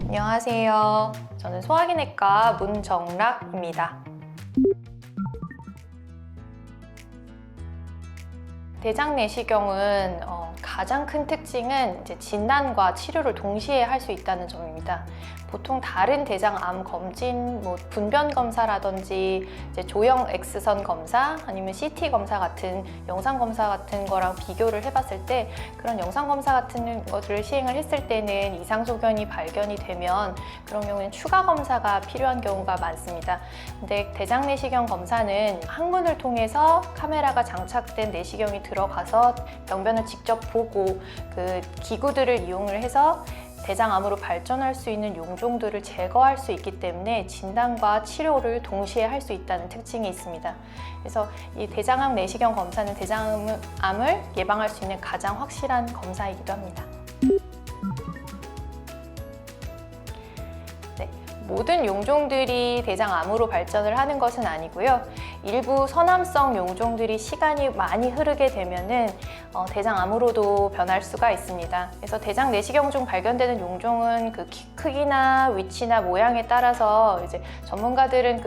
안녕하세요. 저는 소화기내과 문정락입니다. 대장 내시경은 가장 큰 특징은 이제 진단과 치료를 동시에 할 수 있다는 점입니다. 보통 다른 대장암 검진, 분변 검사라든지 이제 조형 X선 검사, 아니면 CT 검사 같은 영상 검사 같은 거랑 비교를 해봤을 때, 그런 영상 검사 같은 것들을 시행을 했을 때는 이상 소견이 발견이 되면 그런 경우에는 추가 검사가 필요한 경우가 많습니다. 근데 대장 내시경 검사는 항문을 통해서 카메라가 장착된 내시경이 들어가서 병변을 직접 보고 그 기구들을 이용을 해서 대장암으로 발전할 수 있는 용종들을 제거할 수 있기 때문에 진단과 치료를 동시에 할 수 있다는 특징이 있습니다. 그래서 이 대장암 내시경 검사는 대장암을 예방할 수 있는 가장 확실한 검사이기도 합니다. 모든 용종들이 대장암으로 발전을 하는 것은 아니고요. 일부 선암성 용종들이 시간이 많이 흐르게 되면은 대장암으로도 변할 수가 있습니다. 그래서 대장 내시경 중 발견되는 용종은 그 크기나 위치나 모양에 따라서 이제 전문가들은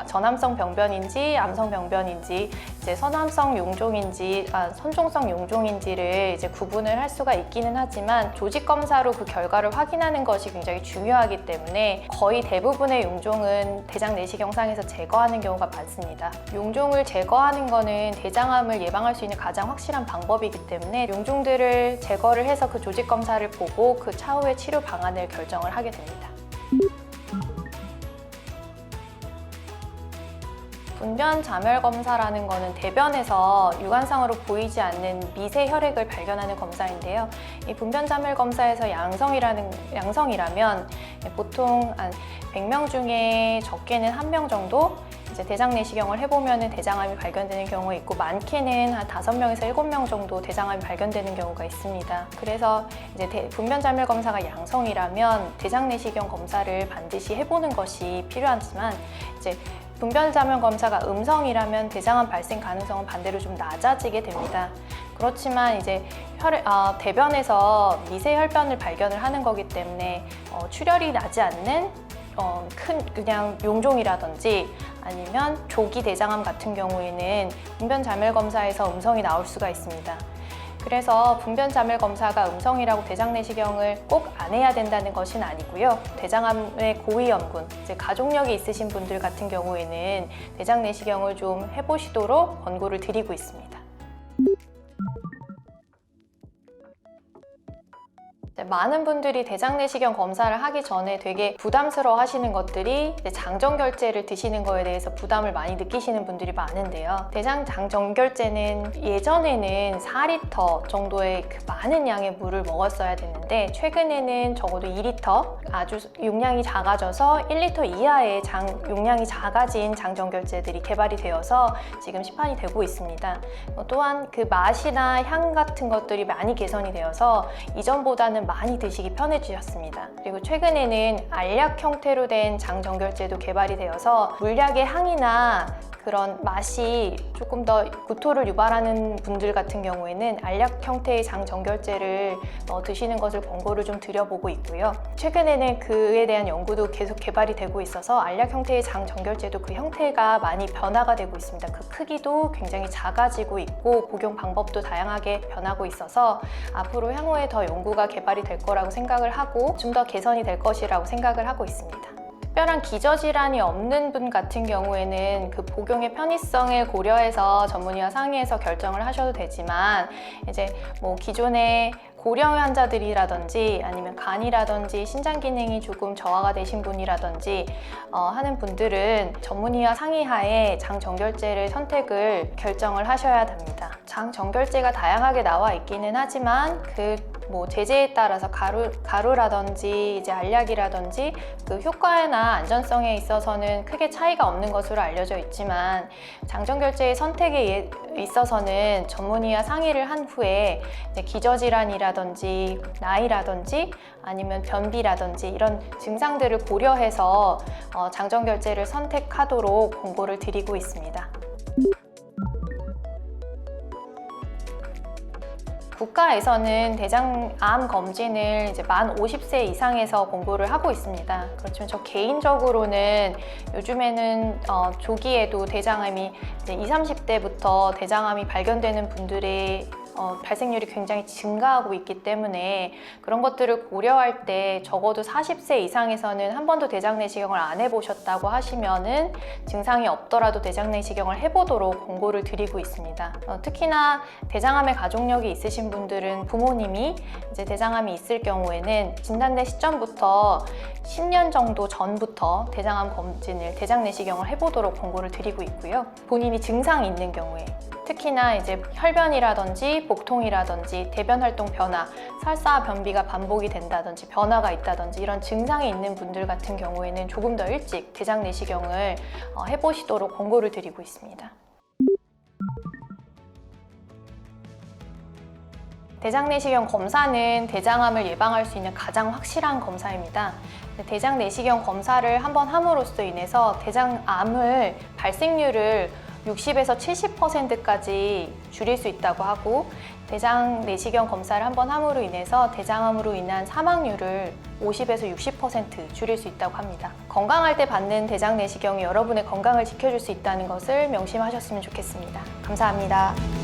전암성 병변인지 암성 병변인지 이제 선암성 용종인지 선종성 용종인지를 이제 구분을 할 수가 있기는 하지만 조직 검사로 그 결과를 확인하는 것이 굉장히 중요하기 때문에 거의 대부분의 용종은 대장 내시경상에서 제거하는 경우가 많습니다. 용종을 제거하는 것은 대장암을 예방할 수 있는 가장 확실한 방법이기 때문에 용종들을 제거를 해서 그 조직 검사를 보고 그 차후의 치료 방안을 결정을 하게 됩니다. 분변 자멸 검사라는 것은 대변에서 육안상으로 보이지 않는 미세 혈액을 발견하는 검사인데요. 이 분변 자멸 검사에서 양성이라면 보통 한 100명 중에 적게는 1명 정도 이제 대장 내시경을 해보면 대장암이 발견되는 경우가 있고, 많게는 한 5명에서 7명 정도 대장암이 발견되는 경우가 있습니다. 그래서 이제 분변 자멸 검사가 양성이라면 대장 내시경 검사를 반드시 해보는 것이 필요하지만, 이제 분변 자멸 검사가 음성이라면 대장암 발생 가능성은 반대로 좀 낮아지게 됩니다. 그렇지만 이제 대변에서 미세 혈변을 발견을 하는 거기 때문에 출혈이 나지 않는 그냥 용종이라든지 아니면 조기 대장암 같은 경우에는 분변 자멸 검사에서 음성이 나올 수가 있습니다. 그래서 분변 자멸 검사가 음성이라고 대장 내시경을 꼭 안 해야 된다는 것은 아니고요. 대장암의 고위험군, 이제 가족력이 있으신 분들 같은 경우에는 대장 내시경을 좀 해보시도록 권고를 드리고 있습니다. 많은 분들이 대장 내시경 검사를 하기 전에 되게 부담스러워 하시는 것들이 장정결제를 드시는 거에 대해서 부담을 많이 느끼시는 분들이 많은데요. 대장 장정결제는 예전에는 4리터 정도의 많은 양의 물을 먹었어야 됐는데, 최근에는 적어도 2리터, 아주 용량이 작아져서 1리터 이하의 용량이 작아진 장정결제들이 개발이 되어서 지금 시판이 되고 있습니다. 또한 그 맛이나 향 같은 것들이 많이 개선이 되어서 이전보다는 많이 드시기 편해지셨습니다. 그리고 최근에는 알약 형태로 된 장정결제도 개발이 되어서 물약의 향이나 그런 맛이 조금 더 구토를 유발하는 분들 같은 경우에는 알약 형태의 장정결제를 드시는 것을 권고를 좀 드려보고 있고요. 최근에는 그에 대한 연구도 계속 개발이 되고 있어서 알약 형태의 장정결제도 그 형태가 많이 변화가 되고 있습니다. 그 크기도 굉장히 작아지고 있고 복용 방법도 다양하게 변하고 있어서 앞으로 향후에 더 연구가 개발이 될 거라고 생각을 하고 좀 더 개선이 될 것이라고 생각을 하고 있습니다. 특별한 기저질환이 없는 분 같은 경우에는 그 복용의 편의성을 고려해서 전문의와 상의해서 결정을 하셔도 되지만, 이제 기존에 고령 환자들이라든지 아니면 간이라든지 신장 기능이 조금 저하가 되신 분이라든지 하는 분들은 전문의와 상의하에 장정결제를 선택을 결정을 하셔야 됩니다. 장정결제가 다양하게 나와 있기는 하지만 제제에 따라서 가루라든지 이제 알약이라든지 그 효과나 안전성에 있어서는 크게 차이가 없는 것으로 알려져 있지만, 장정결제의 선택에 있어서는 전문의와 상의를 한 후에 기저질환이라든지 나이라든지 아니면 변비라든지 이런 증상들을 고려해서 장정결제를 선택하도록 권고를 드리고 있습니다. 국가에서는 대장암 검진을 이제 만 50세 이상에서 권고를 하고 있습니다. 그렇지만 저 개인적으로는 요즘에는 조기에도 대장암이 이제 20, 30대부터 대장암이 발견되는 분들의 발생률이 굉장히 증가하고 있기 때문에 그런 것들을 고려할 때 적어도 40세 이상에서는 한 번도 대장 내시경을 안 해보셨다고 하시면은 증상이 없더라도 대장 내시경을 해보도록 권고를 드리고 있습니다. 특히나 대장암의 가족력이 있으신 분들은 부모님이 이제 대장암이 있을 경우에는 진단된 시점부터 10년 정도 전부터 대장암 검진을 대장 내시경을 해보도록 권고를 드리고 있고요. 본인이 증상이 있는 경우에 특히나 이제 혈변이라든지 복통이라든지 대변 활동 변화, 설사 변비가 반복이 된다든지 변화가 있다든지 이런 증상이 있는 분들 같은 경우에는 조금 더 일찍 대장 내시경을 해보시도록 권고를 드리고 있습니다. 대장 내시경 검사는 대장암을 예방할 수 있는 가장 확실한 검사입니다. 대장 내시경 검사를 한번 함으로써 인해서 대장암을 발생률을 60에서 70%까지 줄일 수 있다고 하고 대장 내시경 검사를 한번 함으로 인해서 대장암으로 인한 사망률을 50에서 60% 줄일 수 있다고 합니다. 건강할 때 받는 대장 내시경이 여러분의 건강을 지켜줄 수 있다는 것을 명심하셨으면 좋겠습니다. 감사합니다.